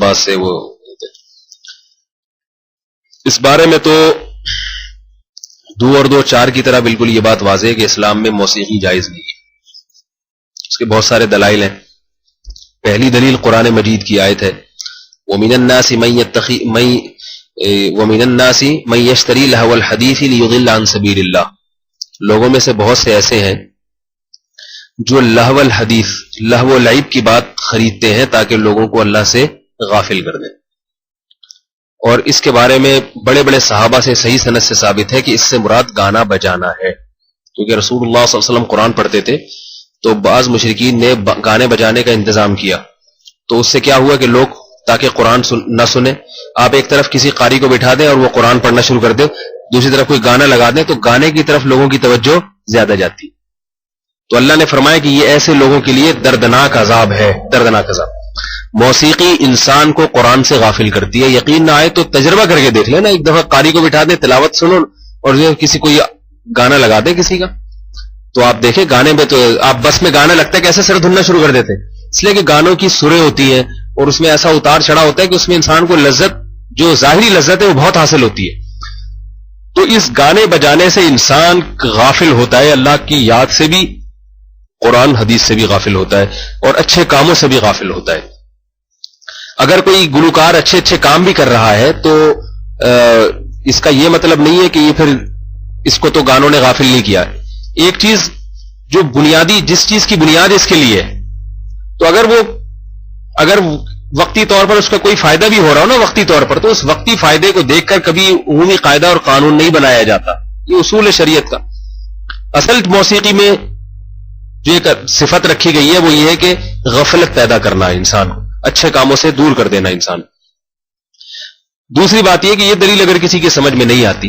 بعد سے وہ اس بارے میں تو 2 اور 2 4 کی طرح بالکل یہ بات واضح ہے کہ اسلام میں موسیقی جائز نہیں ہے. اس کے بہت سارے دلائل ہیں. پہلی دلیل قرآن مجید کی آیت ہے وَمِنَ النَّاسِ مَن يَشْتَرِي لَهْوَ الْحَدِيثِ لِيُضِلَّ عَن سَبِيلِ اللَّهِ. لوگوں میں سے بہت سے ایسے ہیں جو لہو الحدیث لہو العیب کی بات خریدتے ہیں تاکہ لوگوں کو اللہ سے غافل کر دیں. اور اس کے بارے میں بڑے بڑے صحابہ سے صحیح سند سے ثابت ہے کہ اس سے مراد گانا بجانا ہے. کیونکہ رسول اللہ صلی اللہ علیہ وسلم قرآن پڑھتے تھے تو بعض مشرکین نے گانے بجانے کا انتظام کیا. تو اس سے کیا ہوا کہ لوگ تاکہ قرآن نہ سنیں، آپ ایک طرف کسی قاری کو بٹھا دیں اور وہ قرآن پڑھنا شروع کر دے، دوسری طرف کوئی گانا لگا دیں تو گانے کی طرف لوگوں کی توجہ زیادہ جاتی. تو اللہ نے فرمایا کہ یہ ایسے لوگوں کے لیے دردناک عذاب ہے، دردناک عذاب. موسیقی انسان کو قرآن سے غافل کرتی ہے. یقین نہ آئے تو تجربہ کر کے دیکھ لینا. ایک دفعہ قاری کو بٹھا دیں، تلاوت سنو اور کسی کو گانا لگا دیں کسی کا، تو آپ دیکھیں گانے میں تو آپ بس میں گانا لگتا ہے کیسے سر دھننا شروع کر دیتے ہیں. اس لیے کہ گانوں کی سریں ہوتی ہیں اور اس میں ایسا اتار چڑھا ہوتا ہے کہ اس میں انسان کو لذت، جو ظاہری لذت ہے وہ بہت حاصل ہوتی ہے. تو اس گانے بجانے سے انسان غافل ہوتا ہے، اللہ کی یاد سے بھی، قرآن حدیث سے بھی غافل ہوتا ہے اور اچھے کاموں سے بھی غافل ہوتا ہے. اگر کوئی گلوکار اچھے اچھے کام بھی کر رہا ہے تو اس کا یہ مطلب نہیں ہے کہ یہ پھر اس کو تو گانوں نے غافل نہیں کیا. ایک چیز جو بنیادی، جس چیز کی بنیاد اس کے لیے ہے، تو اگر وقتی طور پر اس کا کوئی فائدہ بھی ہو رہا ہو نا وقتی طور پر، تو اس وقتی فائدے کو دیکھ کر کبھی عمومی قاعدہ اور قانون نہیں بنایا جاتا. یہ اصول ہے شریعت کا. اصل موسیقی میں جو ایک صفت رکھی گئی ہے وہ یہ ہے کہ غفلت پیدا کرنا ہے، انسان کو اچھے کاموں سے دور کر دینا انسان. دوسری بات یہ کہ یہ دلیل اگر کسی کی سمجھ میں نہیں آتی،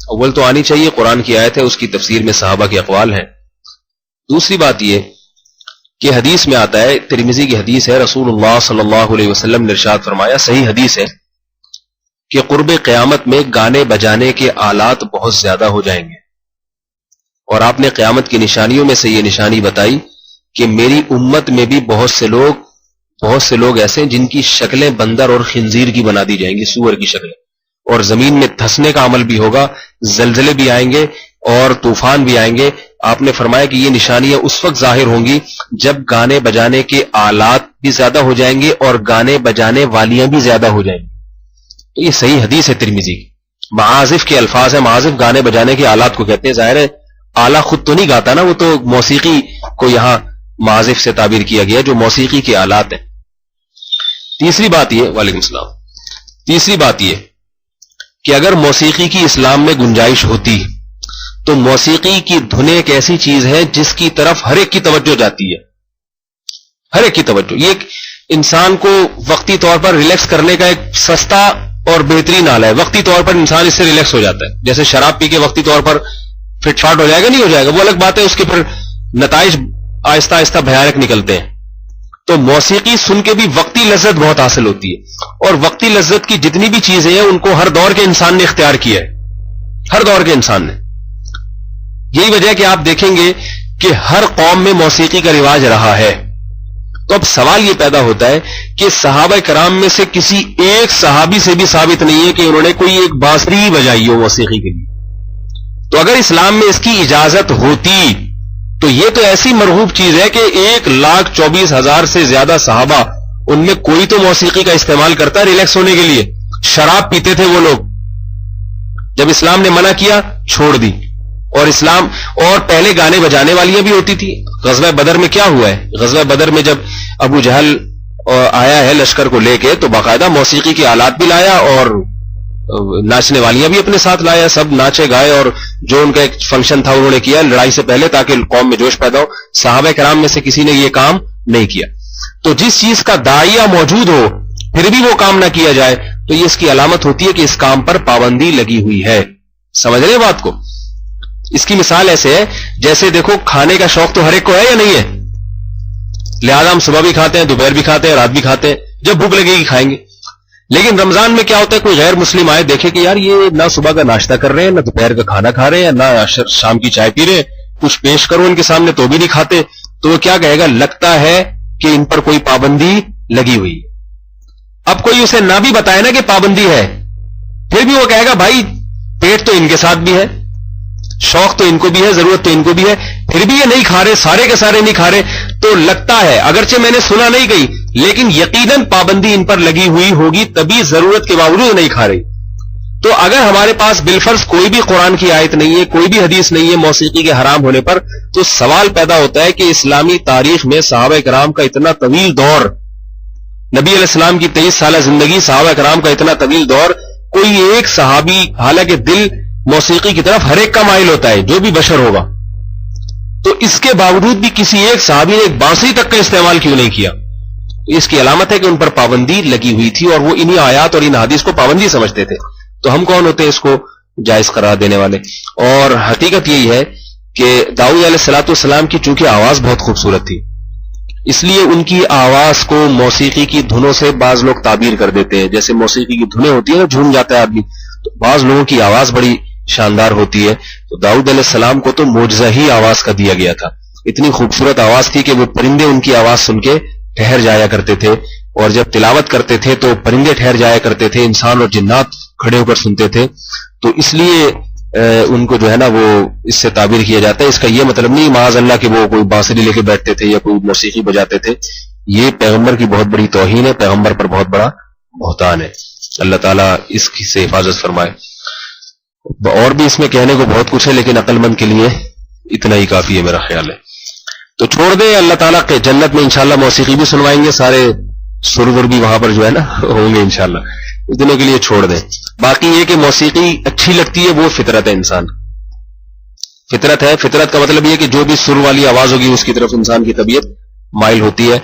اول تو آنی چاہیے، قرآن کی آیت ہے، اس کی تفسیر میں صحابہ کے اقوال ہیں. دوسری بات یہ کہ حدیث میں آتا ہے، ترمذی کی حدیث ہے، رسول اللہ صلی اللہ علیہ وسلم نے ارشاد فرمایا، صحیح حدیث ہے، کہ قرب قیامت میں گانے بجانے کے آلات بہت زیادہ ہو جائیں گے. اور آپ نے قیامت کی نشانیوں میں سے یہ نشانی بتائی کہ میری امت میں بھی بہت سے لوگ ایسے ہیں جن کی شکلیں بندر اور خنزیر کی بنا دی جائیں گی، سور کی شکلیں، اور زمین میں دھسنے کا عمل بھی ہوگا، زلزلے بھی آئیں گے اور طوفان بھی آئیں گے. آپ نے فرمایا کہ یہ نشانیاں اس وقت ظاہر ہوں گی جب گانے بجانے کے آلات بھی زیادہ ہو جائیں گے اور گانے بجانے والیاں بھی زیادہ ہو جائیں گی. تو یہ صحیح حدیث ہے ترمذی کی. معازف کے الفاظ ہیں، معازف گانے بجانے کے آلات کو کہتے ہیں. ظاہر ہے آلہ خود تو نہیں گاتا نا، وہ تو موسیقی کو یہاں معازف سے تعبیر کیا گیا جو موسیقی کے آلات ہیں. تیسری بات یہ، وعلیکم السلام، تیسری بات یہ کہ اگر موسیقی کی اسلام میں گنجائش ہوتی تو موسیقی کی دھن ایک ایسی چیز ہے جس کی طرف ہر ایک کی توجہ جاتی ہے، ہر ایک کی توجہ. یہ انسان کو وقتی طور پر ریلیکس کرنے کا ایک سستا اور بہترین آلہ ہے. وقتی طور پر انسان اس سے ریلیکس ہو جاتا ہے. جیسے شراب پی کے وقتی طور پر فٹ فاٹ ہو جائے گا، نہیں ہو جائے گا، وہ الگ بات ہے، اس کے پھر نتائج آہستہ آہستہ بھیانک نکلتے ہیں. تو موسیقی سن کے بھی وقتی لذت بہت حاصل ہوتی ہے، اور وقتی لذت کی جتنی بھی چیزیں ہیں ان کو ہر دور کے انسان نے اختیار کیا ہے، ہر دور کے انسان نے. یہی وجہ ہے کہ آپ دیکھیں گے کہ ہر قوم میں موسیقی کا رواج رہا ہے. تو اب سوال یہ پیدا ہوتا ہے کہ صحابہ کرام میں سے کسی ایک صحابی سے بھی ثابت نہیں ہے کہ انہوں نے کوئی ایک بانسری بجائی ہو موسیقی کے لیے. تو اگر اسلام میں اس کی اجازت ہوتی تو یہ تو ایسی مرغوب چیز ہے کہ 1,24,000 سے زیادہ صحابہ، ان میں کوئی تو موسیقی کا استعمال کرتا ہے ریلیکس ہونے کے لیے. شراب پیتے تھے وہ لوگ، جب اسلام نے منع کیا چھوڑ دی. اور پہلے گانے بجانے والیاں بھی ہوتی تھی. غزوہ بدر میں کیا ہوا ہے؟ غزوہ بدر میں جب ابو جہل آیا ہے لشکر کو لے کے تو باقاعدہ موسیقی کے آلات بھی لایا اور ناچنے والیاں بھی اپنے ساتھ لایا. سب ناچے گائے اور جو ان کا ایک فنکشن تھا انہوں نے کیا لڑائی سے پہلے تاکہ قوم میں جوش پیدا ہو. صحابہ کرام میں سے کسی نے یہ کام نہیں کیا. تو جس چیز کا داعیہ موجود ہو پھر بھی وہ کام نہ کیا جائے تو یہ اس کی علامت ہوتی ہے کہ اس کام پر پابندی لگی ہوئی ہے. سمجھ رہے ہیں بات کو؟ اس کی مثال ایسے ہے جیسے دیکھو کھانے کا شوق تو ہر ایک کو ہے یا نہیں ہے؟ لہذا ہم صبح بھی کھاتے ہیں، دوپہر بھی کھاتے ہیں، رات بھی کھاتے ہیں، جب بھوک لگے گی کھائیں گے. لیکن رمضان میں کیا ہوتا ہے، کوئی غیر مسلم آئے دیکھے کہ یار یہ نہ صبح کا ناشتہ کر رہے ہیں، نہ دوپہر کا کھانا کھا رہے ہیں، نہ شام کی چائے پی رہے ہیں، کچھ پیش کرو ان کے سامنے تو بھی نہیں کھاتے، تو وہ کیا کہے گا؟ لگتا ہے کہ ان پر کوئی پابندی لگی ہوئی. اب کوئی اسے نہ بھی بتائے نا کہ پابندی ہے، پھر بھی وہ کہے گا بھائی پیٹ تو ان کے ساتھ بھی ہے، شوق تو ان کو بھی ہے، ضرورت تو ان کو بھی ہے، پھر بھی یہ نہیں کھا رہے، سارے کے سارے نہیں کھا رہے، تو لگتا ہے اگرچہ میں نے سنا نہیں گئی لیکن یقیناً پابندی ان پر لگی ہوئی ہوگی تبھی ضرورت کے باوجود نہیں کھا رہی۔ تو اگر ہمارے پاس بالفرض کوئی بھی قرآن کی آیت نہیں ہے، کوئی بھی حدیث نہیں ہے موسیقی کے حرام ہونے پر، تو سوال پیدا ہوتا ہے کہ اسلامی تاریخ میں صحابہ کرام کا اتنا طویل دور، نبی علیہ السلام کی 23 سالہ زندگی، صحابہ کرام کا اتنا طویل دور، کوئی ایک صحابی، حالانکہ دل موسیقی کی طرف ہر ایک کا مائل ہوتا ہے جو بھی بشر ہوگا، تو اس کے باوجود بھی کسی ایک صحابی نے ایک بانسری تک کا استعمال کیوں نہیں کیا؟ اس کی علامت ہے کہ ان پر پابندی لگی ہوئی تھی اور وہ انہی آیات اور ان حدیث کو پابندی سمجھتے تھے۔ تو ہم کون ہوتے ہیں اس کو جائز قرار دینے والے؟ اور حقیقت یہی ہے کہ داؤد علیہ الصلوۃ والسلام کی چونکہ آواز بہت خوبصورت تھی، اس لیے ان کی آواز کو موسیقی کی دھنوں سے بعض لوگ تعبیر کر دیتے ہیں، جیسے موسیقی کی دھنیں ہوتی ہیں نا، جھوم جاتا ہے آدمی، تو بعض لوگوں کی آواز بڑی شاندار ہوتی ہے، تو داؤد علیہ السلام کو تو معجزہ ہی آواز کا دیا گیا تھا، اتنی خوبصورت آواز تھی کہ وہ پرندے ان کی آواز سن کے ٹھہر جایا کرتے تھے، اور جب تلاوت کرتے تھے تو پرندے ٹھہر جایا کرتے تھے، انسان اور جنات کھڑے ہو کر سنتے تھے، تو اس لیے ان کو جو ہے نا وہ اس سے تعبیر کیا جاتا ہے۔ اس کا یہ مطلب نہیں معاذ اللہ کہ وہ کوئی بانسری لے کے بیٹھتے تھے یا کوئی موسیقی بجاتے تھے، یہ پیغمبر کی بہت بڑی توہین ہے، پیغمبر پر بہت بڑا بہتان ہے، اللہ تعالیٰ اس کی سے حفاظت فرمائے۔ اور بھی اس میں کہنے کو بہت کچھ ہے لیکن عقل مند کے لیے اتنا ہی کافی ہے میرا خیال ہے، تو چھوڑ دیں، اللہ تعالیٰ کے جنت میں انشاءاللہ موسیقی بھی سنوائیں گے، سارے سر ور بھی وہاں پر جو ہے نا ہوں گے انشاءاللہ، اتنے کے لیے چھوڑ دیں۔ باقی یہ کہ موسیقی اچھی لگتی ہے وہ فطرت ہے، انسان فطرت ہے، فطرت کا مطلب یہ کہ جو بھی سر والی آواز ہوگی اس کی طرف انسان کی طبیعت مائل ہوتی ہے۔